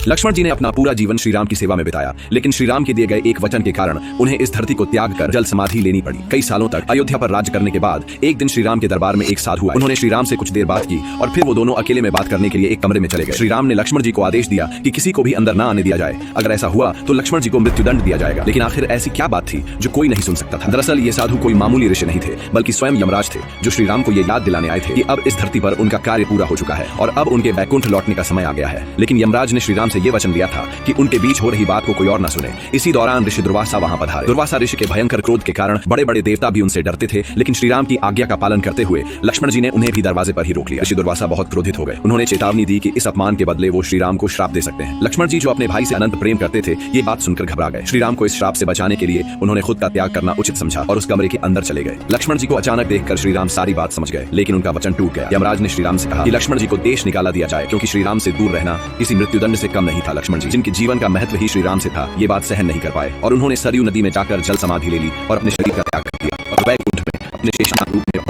लक्ष्मण जी ने अपना पूरा जीवन श्रीराम की सेवा में बिताया, लेकिन श्रीराम के दिए गए एक वचन के कारण उन्हें इस धरती को त्याग कर जल समाधि लेनी पड़ी। कई सालों तक अयोध्या पर राज्य करने के बाद एक दिन श्रीराम के दरबार में एक साधु आए। उन्होंने श्रीराम से कुछ देर बात की और फिर वो दोनों अकेले में बात करने के लिए एक कमरे में चले गए। श्रीराम ने लक्ष्मण जी को आदेश दिया कि किसी को भी अंदर न आने दिया जाए, अगर ऐसा हुआ तो लक्ष्मण जी को मृत्युदंड दिया जाएगा। लेकिन आखिर ऐसी क्या बात थी जो कोई नहीं सुन सकता था। दरअसल ये साधु कोई मामूली ऋषि नहीं थे, बल्कि स्वयं यमराज थे, जो श्रीराम को ये याद दिलाने आए थे कि अब इस धरती पर उनका कार्य पूरा हो चुका है और अब उनके बैकुंठ लौटने का समय आ गया है। लेकिन यमराज ने श्रीराम से ये वचन दिया था कि उनके बीच हो रही बात को कोई और न सुने। इसी दौरान ऋषि दुर्वासा वहां पधारे। दुर्वासा ऋषि के भयंकर क्रोध के कारण बड़े बड़े देवता भी उनसे डरते थे, लेकिन श्रीराम की आज्ञा का पालन करते हुए लक्ष्मण जी ने उन्हें भी दरवाजे पर ही रोक लिया। ऋषि दुर्वासा बहुत क्रोधित हो गए। उन्होंने चेतावनी दी कि इस अपमान के बदले वो श्रीराम को श्राप दे सकते हैं। लक्ष्मण जी जो अपने भाई से अनंत प्रेम करते थे, ये बात सुनकर घबरा गए। श्रीराम को इस श्राप से बचाने के लिए उन्होंने खुद का त्याग करना उचित समझा और उस कमरे के अंदर चले गए। लक्ष्मण जी को अचानक देखकर श्रीराम सारी बात समझ गए, लेकिन उनका वचन टूट गया। यमराज ने श्रीराम से कहा कि लक्ष्मण जी को देश निकाला दिया जाए, क्योंकि श्रीराम से दूर रहना किसी मृत्युदंड से कम नहीं था। लक्ष्मण जी, जिनके जीवन का महत्व ही श्रीराम से था, ये बात सहन नहीं कर पाए और उन्होंने सरयू नदी में जाकर जल समाधि ले ली और अपने शरीर का त्याग कर दिया और वैकुंठ में अपने शेषनाग रूप में